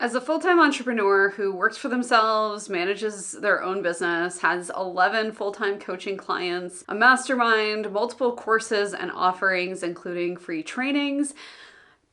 As a full-time entrepreneur who works for themselves, manages their own business, has 11 full-time coaching clients, a mastermind, multiple courses and offerings, including free trainings,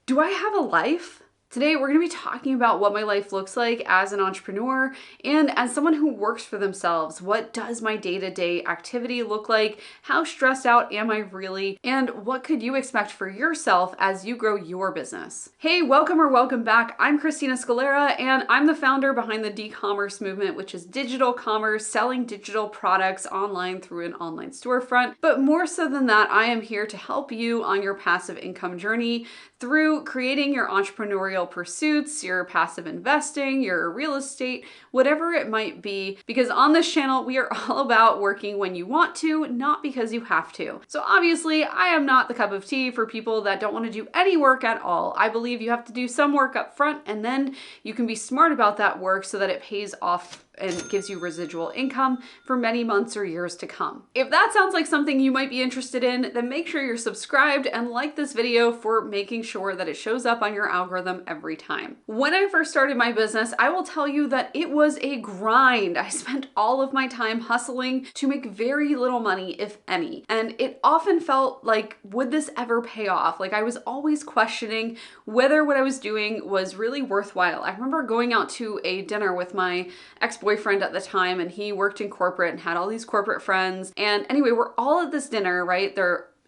do I have a life? Today, we're going to be talking about what my life looks like as an entrepreneur and as someone who works for themselves. What does my day-to-day activity look like? How stressed out am I really? And what could you expect for yourself as you grow your business? Hey, welcome or welcome back. I'm Christina Scalera, and I'm the founder behind the D-commerce movement, which is digital commerce, selling digital products online through an online storefront. But more so than that, I am here to help you on your passive income journey through creating your entrepreneurial pursuits, your passive investing, your real estate, whatever it might be, because on this channel, we are all about working when you want to, not because you have to. So obviously, I am not the cup of tea for people that don't want to do any work at all. I believe you have to do some work up front, and then you can be smart about that work so that it pays off and gives you residual income for many months or years to come. If that sounds like something you might be interested in, then make sure you're subscribed and like this video for making sure that it shows up on your algorithm every time. When I first started my business, I will tell you that it was a grind. I spent all of my time hustling to make very little money, if any. And it often felt like, would this ever pay off? Like I was always questioning whether what I was doing was really worthwhile. I remember going out to a dinner with my ex-boyfriend at the time, and he worked in corporate and had all these corporate friends. And anyway, we're all at this dinner, right?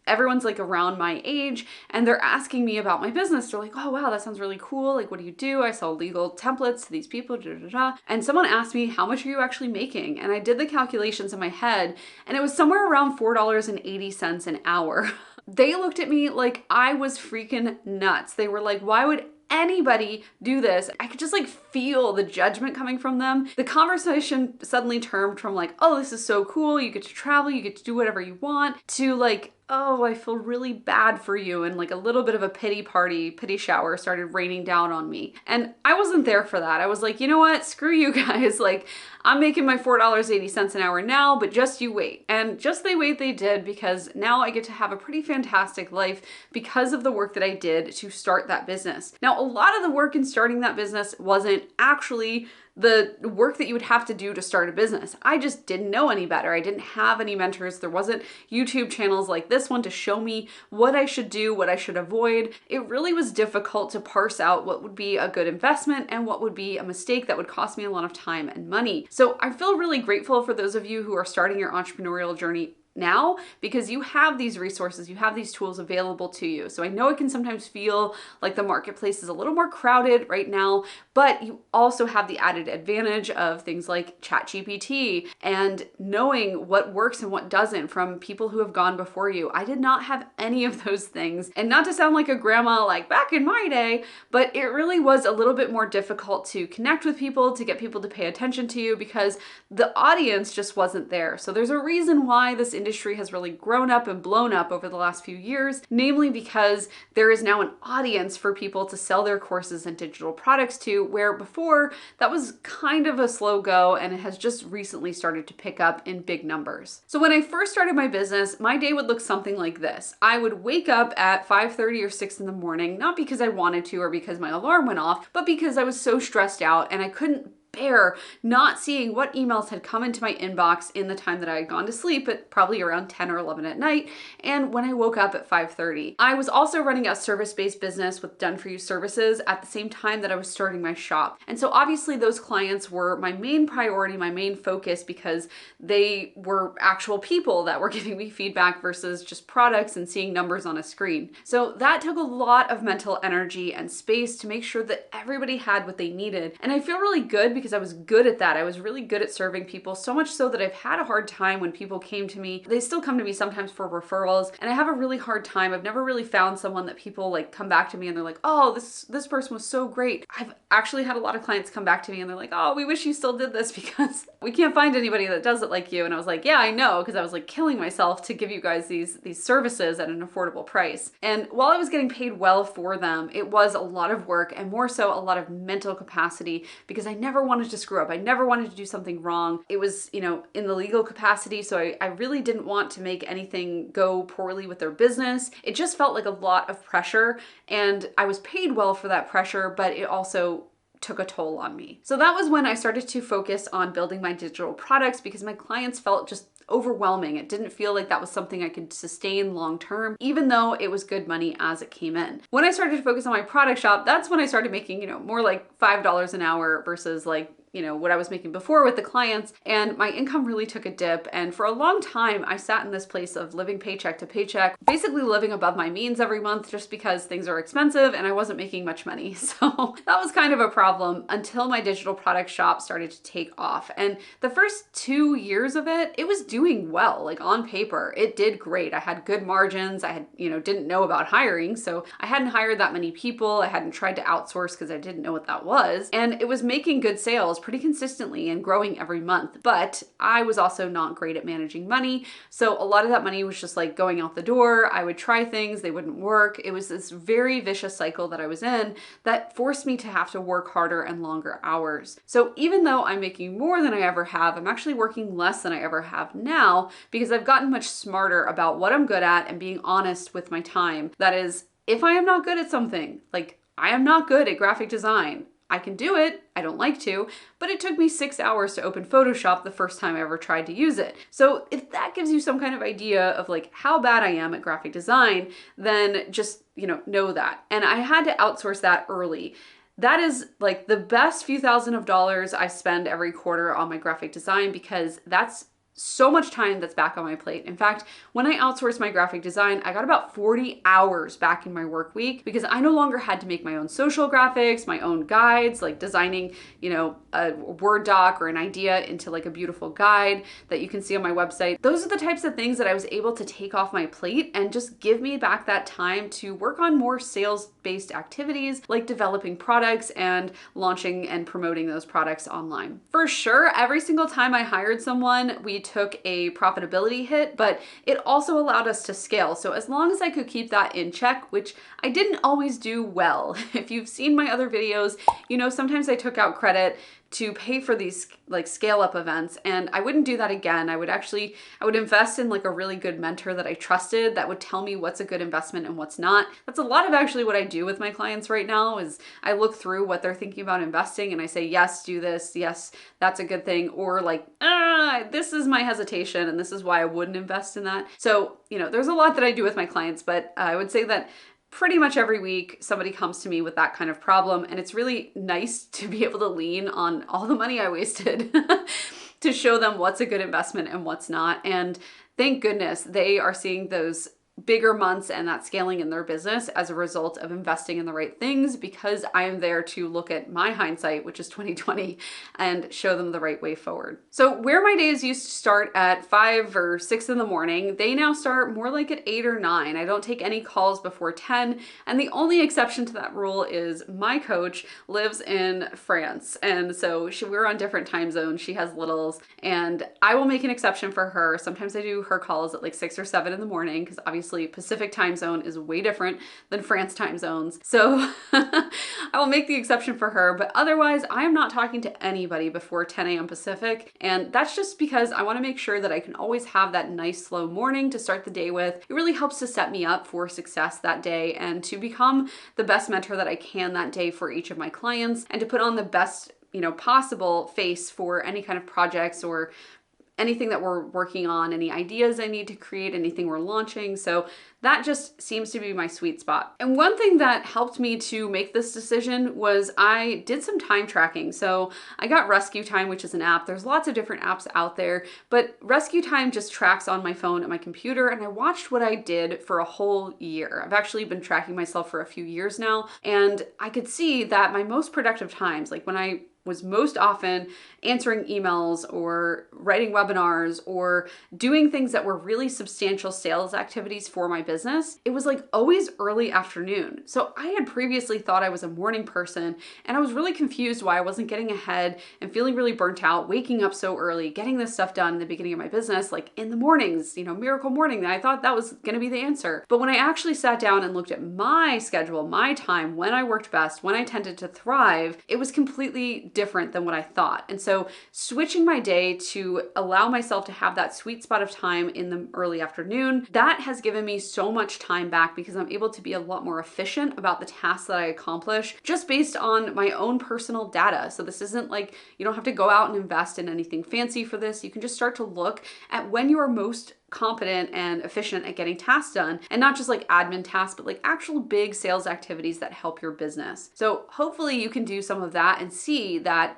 Everyone's like around my age, and they're asking me about my business. They're like, oh wow, that sounds really cool. Like, what do you do? I sell legal templates to these people, da, da, da. And someone asked me, how much are you actually making? And I did the calculations in my head, and it was somewhere around $4.80 an hour. They looked at me like I was freaking nuts. They were like, why would anybody do this? I could just like feel the judgment coming from them. The conversation suddenly turned from like, oh, this is so cool, you get to travel, you get to do whatever you want, to like, oh, I feel really bad for you. And like a little bit of a pity shower started raining down on me. And I wasn't there for that. I was like, you know what? Screw you guys. Like, I'm making my $4.80 an hour now, but just you wait. And just they wait, they did, because now I get to have a pretty fantastic life because of the work that I did to start that business. Now, a lot of the work in starting that business wasn't actually the work that you would have to do to start a business. I just didn't know any better. I didn't have any mentors. There wasn't YouTube channels like this one to show me what I should do, what I should avoid. It really was difficult to parse out what would be a good investment and what would be a mistake that would cost me a lot of time and money. So I feel really grateful for those of you who are starting your entrepreneurial journey now, because you have these resources, you have these tools available to you. So I know it can sometimes feel like the marketplace is a little more crowded right now, but you also have the added advantage of things like ChatGPT and knowing what works and what doesn't from people who have gone before you. I did not have any of those things. And not to sound like a grandma like back in my day, but it really was a little bit more difficult to connect with people, to get people to pay attention to you, because the audience just wasn't there. So there's a reason why this industry has really grown up and blown up over the last few years, namely because there is now an audience for people to sell their courses and digital products to, where before that was kind of a slow go, and it has just recently started to pick up in big numbers. So when I first started my business, my day would look something like this. I would wake up at 5:30 or 6 in the morning, not because I wanted to or because my alarm went off, but because I was so stressed out and I couldn't bear not seeing what emails had come into my inbox in the time that I had gone to sleep at probably around 10 or 11 at night, and when I woke up at 5:30. I was also running a service-based business with done-for-you services at the same time that I was starting my shop. And so obviously those clients were my main priority, my main focus, because they were actual people that were giving me feedback versus just products and seeing numbers on a screen. So that took a lot of mental energy and space to make sure that everybody had what they needed. And I feel really good because I was good at that. I was really good at serving people, so much so that I've had a hard time when people came to me. They still come to me sometimes for referrals, and I have a really hard time. I've never really found someone that people like come back to me and they're like, oh, this person was so great. I've actually had a lot of clients come back to me and they're like, oh, we wish you still did this because we can't find anybody that does it like you. And I was like, yeah, I know, because I was like killing myself to give you guys these services at an affordable price. And while I was getting paid well for them, it was a lot of work, and more so a lot of mental capacity, because I never wanted to screw up. I never wanted to do something wrong. It was, in the legal capacity, so I really didn't want to make anything go poorly with their business. It just felt like a lot of pressure, and I was paid well for that pressure, but it also took a toll on me. So that was when I started to focus on building my digital products because my clients felt just overwhelming. It didn't feel like that was something I could sustain long term, even though it was good money as it came in. When I started to focus on my product shop, that's when I started making, more like $5 an hour versus like what I was making before with the clients, and my income really took a dip. And for a long time, I sat in this place of living paycheck to paycheck, basically living above my means every month just because things are expensive and I wasn't making much money. So that was kind of a problem until my digital product shop started to take off. And the first 2 years of it, it was doing well. Like on paper, it did great. I had good margins. I had, didn't know about hiring. So I hadn't hired that many people. I hadn't tried to outsource because I didn't know what that was. And it was making good sales pretty consistently and growing every month. But I was also not great at managing money. So a lot of that money was just like going out the door. I would try things, they wouldn't work. It was this very vicious cycle that I was in that forced me to have to work harder and longer hours. So even though I'm making more than I ever have, I'm actually working less than I ever have now because I've gotten much smarter about what I'm good at and being honest with my time. That is, if I am not good at something, like I am not good at graphic design, I can do it, I don't like to, but it took me 6 hours to open Photoshop the first time I ever tried to use it. So if that gives you some kind of idea of like how bad I am at graphic design, then just, know that. And I had to outsource that early. That is like the best few thousand of dollars I spend every quarter on my graphic design because that's so much time that's back on my plate. In fact, when I outsourced my graphic design, I got about 40 hours back in my work week because I no longer had to make my own social graphics, my own guides, like designing, a Word doc or an idea into like a beautiful guide that you can see on my website. Those are the types of things that I was able to take off my plate and just give me back that time to work on more sales-based activities like developing products and launching and promoting those products online. For sure, every single time I hired someone, we took a profitability hit, but it also allowed us to scale. So as long as I could keep that in check, which I didn't always do well. If you've seen my other videos, sometimes I took out credit to pay for these like scale up events, and I wouldn't do that again. I would invest in like a really good mentor that I trusted that would tell me what's a good investment and what's not. That's a lot of actually what I do with my clients right now is I look through what they're thinking about investing and I say, yes, do this. Yes, that's a good thing. Or like, this is my hesitation and this is why I wouldn't invest in that. So, there's a lot that I do with my clients, but I would say that pretty much every week somebody comes to me with that kind of problem, and it's really nice to be able to lean on all the money I wasted to show them what's a good investment and what's not. And thank goodness they are seeing those bigger months and that scaling in their business as a result of investing in the right things, because I am there to look at my hindsight, which is 2020, and show them the right way forward. So where my days used to start at 5 or 6 in the morning, they now start more like at 8 or 9. I don't take any calls before 10. And the only exception to that rule is my coach lives in France. And so we're on different time zones. She has littles, and I will make an exception for her. Sometimes I do her calls at like 6 or 7 in the morning because obviously Pacific time zone is way different than France time zones. So I will make the exception for her, but otherwise I am not talking to anybody before 10 a.m. Pacific. And that's just because I want to make sure that I can always have that nice slow morning to start the day with. It really helps to set me up for success that day and to become the best mentor that I can that day for each of my clients, and to put on the best, possible face for any kind of projects or anything that we're working on, any ideas I need to create, anything we're launching. So that just seems to be my sweet spot. And one thing that helped me to make this decision was I did some time tracking. So I got Rescue Time, which is an app. There's lots of different apps out there, but Rescue Time just tracks on my phone and my computer. And I watched what I did for a whole year. I've actually been tracking myself for a few years now. And I could see that my most productive times, like when I was most often answering emails or writing webinars or doing things that were really substantial sales activities for my business, it was like always early afternoon. So I had previously thought I was a morning person, and I was really confused why I wasn't getting ahead and feeling really burnt out, waking up so early, getting this stuff done in the beginning of my business, like in the mornings, miracle morning. I thought that was going to be the answer. But when I actually sat down and looked at my schedule, my time, when I worked best, when I tended to thrive, it was completely different than what I thought. And so switching my day to allow myself to have that sweet spot of time in the early afternoon, that has given me so so much time back because I'm able to be a lot more efficient about the tasks that I accomplish just based on my own personal data. So this isn't like you don't have to go out and invest in anything fancy for this. You can just start to look at when you are most competent and efficient at getting tasks done, and not just like admin tasks, but like actual big sales activities that help your business. So hopefully you can do some of that and see that,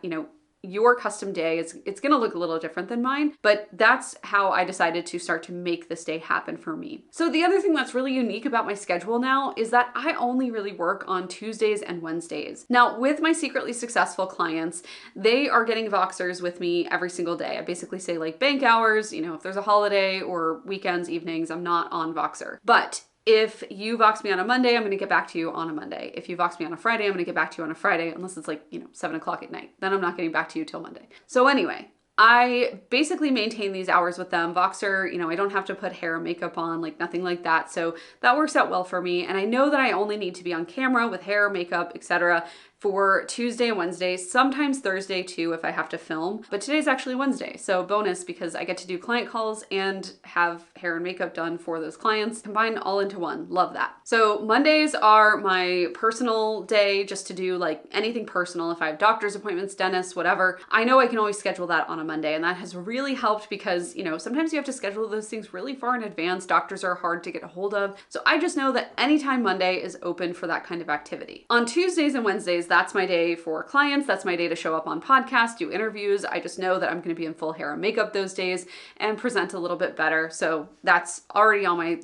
your custom day it's going to look a little different than mine, but that's how I decided to start to make this day happen for me. So the other thing that's really unique about my schedule now is that I only really work on Tuesdays and Wednesdays. Now, with my secretly successful clients, they are getting Voxers with me every single day. I basically say like bank hours, if there's a holiday or weekends, evenings, I'm not on Voxer. But if you Vox me on a Monday, I'm going to get back to you on a Monday. If you Vox me on a Friday, I'm going to get back to you on a Friday, unless it's like, 7 o'clock at night. Then I'm not getting back to you till Monday. So anyway, I basically maintain these hours with them. Voxer, I don't have to put hair and makeup on, like nothing like that. So that works out well for me. And I know that I only need to be on camera with hair, makeup, etc. for Tuesday and Wednesday, sometimes Thursday too if I have to film, but today's actually Wednesday, so bonus because I get to do client calls and have hair and makeup done for those clients, combined all into one. Love that. So Mondays are my personal day, just to do like anything personal. If I have doctor's appointments, dentists, whatever, I know I can always schedule that on a Monday, and that has really helped because, sometimes you have to schedule those things really far in advance. Doctors are hard to get a hold of. So I just know that anytime Monday is open for that kind of activity. On Tuesdays and Wednesdays, that's my day for clients. That's my day to show up on podcasts, do interviews. I just know that I'm going to be in full hair and makeup those days and present a little bit better. So that's already on my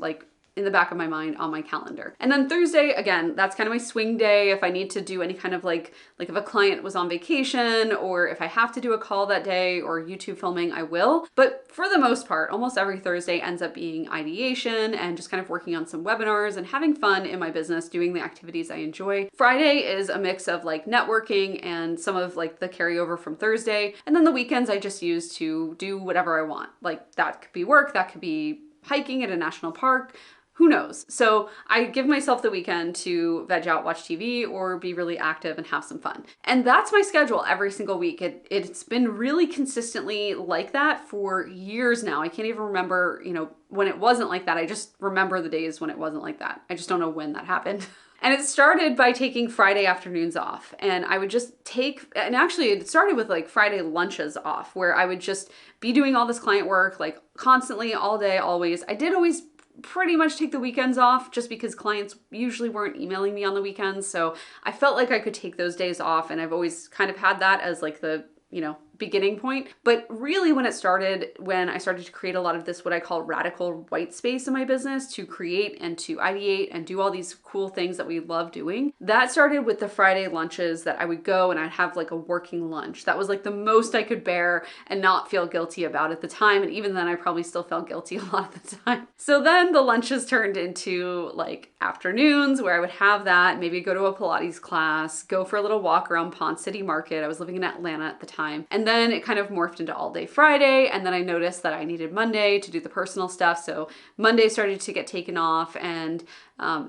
in the back of my mind on my calendar. And then Thursday, again, that's kind of my swing day. If I need to do any kind of like if a client was on vacation, or if I have to do a call that day or YouTube filming, I will. But for the most part, almost every Thursday ends up being ideation and just kind of working on some webinars and having fun in my business, doing the activities I enjoy. Friday is a mix of like networking and some of like the carryover from Thursday. And then the weekends I just use to do whatever I want. Like that could be work, that could be hiking at a national park, who knows? So I give myself the weekend to veg out, watch TV, or be really active and have some fun. And that's my schedule every single week. It's been really consistently like that for years now. I can't even remember, when it wasn't like that. I just remember the days when it wasn't like that. I just don't know when that happened. And it started by taking Friday afternoons off. And I would just and actually it started with like Friday lunches off, where I would just be doing all this client work, like constantly, all day, always. I did always pretty much take the weekends off just because clients usually weren't emailing me on the weekends. So I felt like I could take those days off, and I've always kind of had that as like the, beginning point. But really when I started to create a lot of this, what I call radical white space in my business, to create and to ideate and do all these cool things that we love doing, that started with the Friday lunches that I would go and I'd have like a working lunch. That was like the most I could bear and not feel guilty about at the time. And even then I probably still felt guilty a lot of the time. So then the lunches turned into like afternoons where I would have that, maybe go to a Pilates class, go for a little walk around Pond City Market. I was living in Atlanta at the time. And then it kind of morphed into all day Friday. And then I noticed that I needed Monday to do the personal stuff. So Monday started to get taken off, and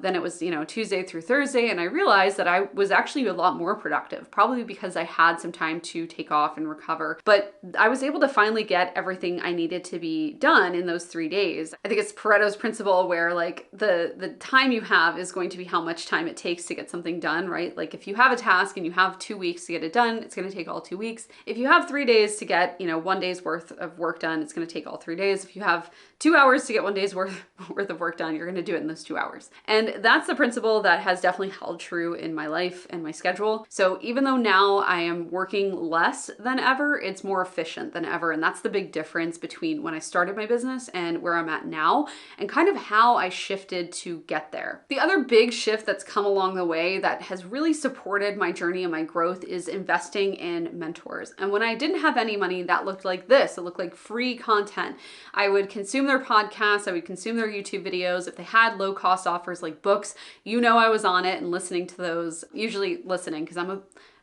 then it was, Tuesday through Thursday. And I realized that I was actually a lot more productive, probably because I had some time to take off and recover. But I was able to finally get everything I needed to be done in those 3 days. I think it's Pareto's principle, where like the time you have is going to be how much time it takes to get something done, right? Like if you have a task and you have 2 weeks to get it done, it's going to take all 2 weeks. If you have 3 days to get, 1 day's worth of work done, it's going to take all 3 days. If you have 2 hours to get 1 day's worth of work done, you're going to do it in those 2 hours. And that's the principle that has definitely held true in my life and my schedule. So even though now I am working less than ever, it's more efficient than ever. And that's the big difference between when I started my business and where I'm at now, and kind of how I shifted to get there. The other big shift that's come along the way that has really supported my journey and my growth is investing in mentors. And when I didn't have any money, that looked like this. It looked like free content. I would consume their podcasts, I would consume their YouTube videos. If they had low cost offers like books, I was on it and listening to those, usually listening because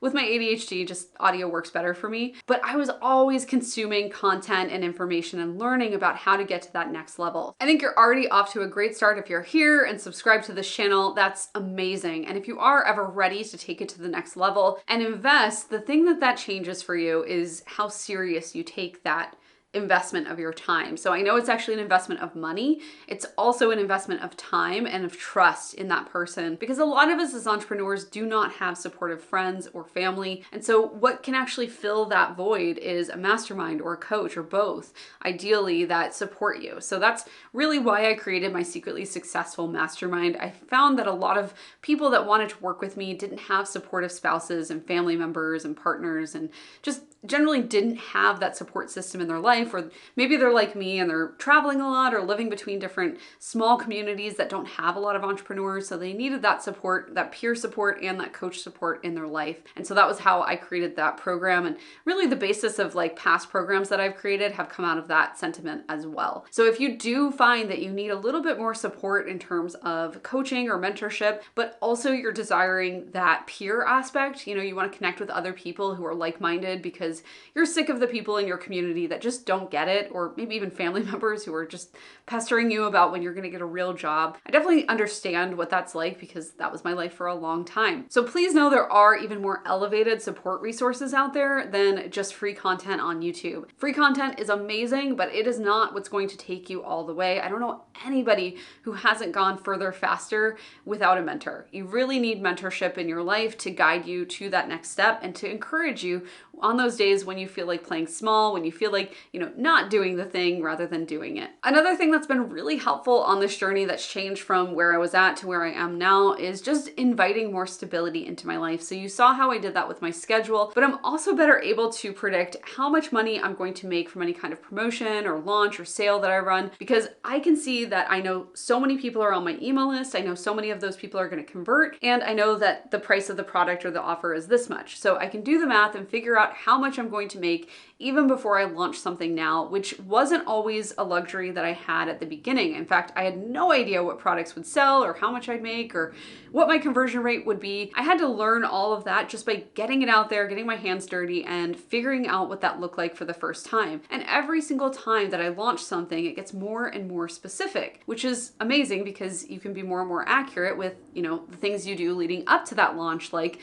with my ADHD, just audio works better for me. But I was always consuming content and information and learning about how to get to that next level. I think you're already off to a great start if you're here and subscribe to this channel. That's amazing. And if you are ever ready to take it to the next level and invest, the thing that changes for you is how serious you take that investment of your time. So I know it's actually an investment of money. It's also an investment of time and of trust in that person, because a lot of us as entrepreneurs do not have supportive friends or family. And so what can actually fill that void is a mastermind or a coach or both, ideally, that support you. So that's really why I created my Secretly Successful Mastermind. I found that a lot of people that wanted to work with me didn't have supportive spouses and family members and partners, and just generally didn't have that support system in their life, or maybe they're like me and they're traveling a lot or living between different small communities that don't have a lot of entrepreneurs. So they needed that support, that peer support and that coach support in their life. And so that was how I created that program. And really the basis of like past programs that I've created have come out of that sentiment as well. So if you do find that you need a little bit more support in terms of coaching or mentorship, but also you're desiring that peer aspect, you want to connect with other people who are like-minded because you're sick of the people in your community that just don't get it, or maybe even family members who are just pestering you about when you're going to get a real job. I definitely understand what that's like because that was my life for a long time. So please know there are even more elevated support resources out there than just free content on YouTube. Free content is amazing, but it is not what's going to take you all the way. I don't know anybody who hasn't gone further faster without a mentor. You really need mentorship in your life to guide you to that next step and to encourage you on those days when you feel like playing small, when you feel like, not doing the thing rather than doing it. Another thing that's been really helpful on this journey that's changed from where I was at to where I am now is just inviting more stability into my life. So you saw how I did that with my schedule, but I'm also better able to predict how much money I'm going to make from any kind of promotion or launch or sale that I run, because I can see that I know so many people are on my email list. I know so many of those people are going to convert, and I know that the price of the product or the offer is this much. So I can do the math and figure out how much I'm going to make even before I launch something now, which wasn't always a luxury that I had at the beginning. In fact, I had no idea what products would sell or how much I'd make or what my conversion rate would be. I had to learn all of that just by getting it out there, getting my hands dirty and figuring out what that looked like for the first time. And every single time that I launch something, it gets more and more specific, which is amazing because you can be more and more accurate with, the things you do leading up to that launch, like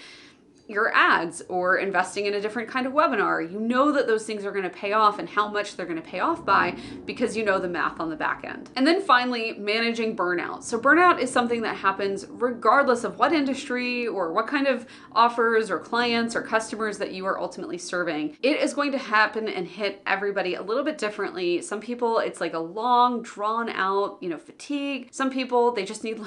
your ads or investing in a different kind of webinar. You know that those things are going to pay off and how much they're going to pay off by because you know the math on the back end. And then finally, managing burnout. So burnout is something that happens regardless of what industry or what kind of offers or clients or customers that you are ultimately serving. It is going to happen and hit everybody a little bit differently. Some people, it's like a long, drawn out, fatigue. Some people, they just need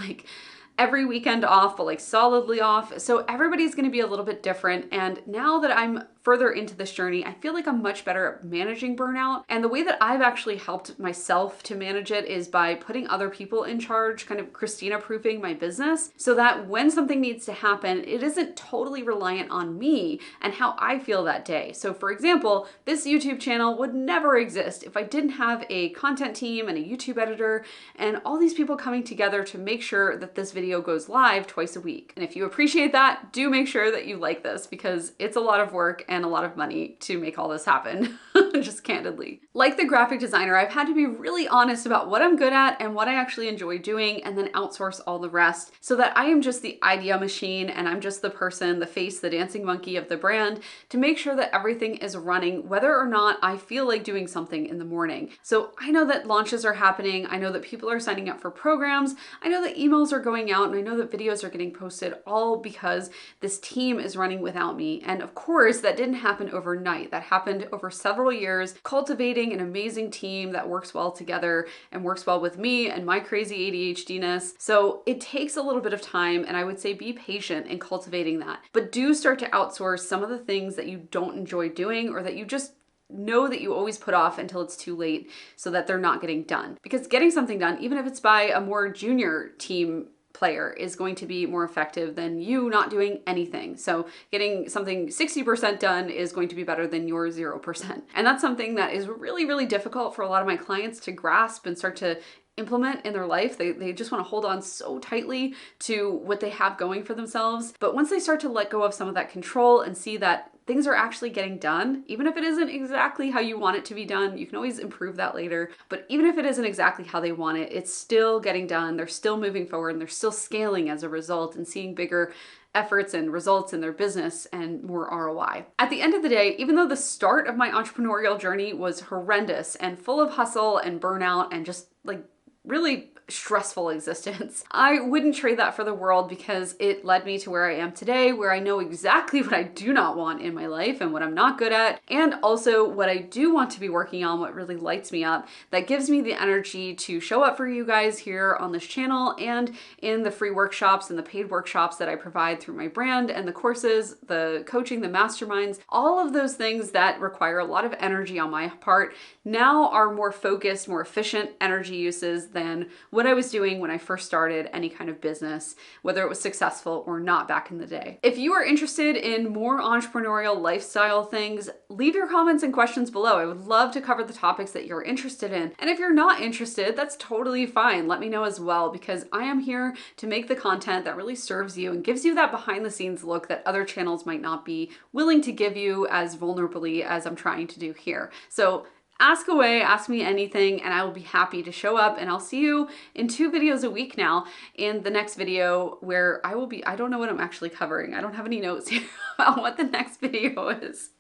every weekend off, but solidly off. So everybody's going to be a little bit different. And now that I'm further into this journey, I feel like I'm much better at managing burnout. And the way that I've actually helped myself to manage it is by putting other people in charge, kind of Christina proofing my business, so that when something needs to happen, it isn't totally reliant on me and how I feel that day. So for example, this YouTube channel would never exist if I didn't have a content team and a YouTube editor and all these people coming together to make sure that this video goes live twice a week. And if you appreciate that, do make sure that you like this because it's a lot of work and a lot of money to make all this happen, just candidly. Like the graphic designer, I've had to be really honest about what I'm good at and what I actually enjoy doing, and then outsource all the rest so that I am just the idea machine and I'm just the person, the face, the dancing monkey of the brand to make sure that everything is running, whether or not I feel like doing something in the morning. So I know that launches are happening. I know that people are signing up for programs. I know that emails are going out, and I know that videos are getting posted, all because this team is running without me. And of course, that didn't happen overnight. That happened over several years, cultivating an amazing team that works well together and works well with me and my crazy ADHD-ness. So it takes a little bit of time, and I would say be patient in cultivating that. But do start to outsource some of the things that you don't enjoy doing or that you just know that you always put off until it's too late so that they're not getting done. Because getting something done, even if it's by a more junior team player, is going to be more effective than you not doing anything. So getting something 60% done is going to be better than your 0%. And that's something that is really, really difficult for a lot of my clients to grasp and start to implement in their life. They just want to hold on so tightly to what they have going for themselves. But once they start to let go of some of that control and see that things are actually getting done. Even if it isn't exactly how you want it to be done, you can always improve that later. But even if it isn't exactly how they want it, it's still getting done. They're still moving forward and they're still scaling as a result and seeing bigger efforts and results in their business and more ROI. At the end of the day, even though the start of my entrepreneurial journey was horrendous and full of hustle and burnout and just like really stressful existence, I wouldn't trade that for the world, because it led me to where I am today, where I know exactly what I do not want in my life and what I'm not good at, and also what I do want to be working on, what really lights me up, that gives me the energy to show up for you guys here on this channel and in the free workshops and the paid workshops that I provide through my brand, and the courses, the coaching, the masterminds. All of those things that require a lot of energy on my part now are more focused, more efficient energy uses than what I was doing when I first started any kind of business, whether it was successful or not back in the day. If you are interested in more entrepreneurial lifestyle things, leave your comments and questions below. I would love to cover the topics that you're interested in. And if you're not interested, that's totally fine. Let me know as well, because I am here to make the content that really serves you and gives you that behind the scenes look that other channels might not be willing to give you as vulnerably as I'm trying to do here. So ask away, ask me anything, and I will be happy to show up. And I'll see you in 2 videos a week now. In the next video, where I don't know what I'm actually covering. I don't have any notes here about what the next video is.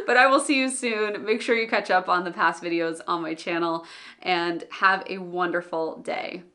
But I will see you soon. Make sure you catch up on the past videos on my channel, and have a wonderful day.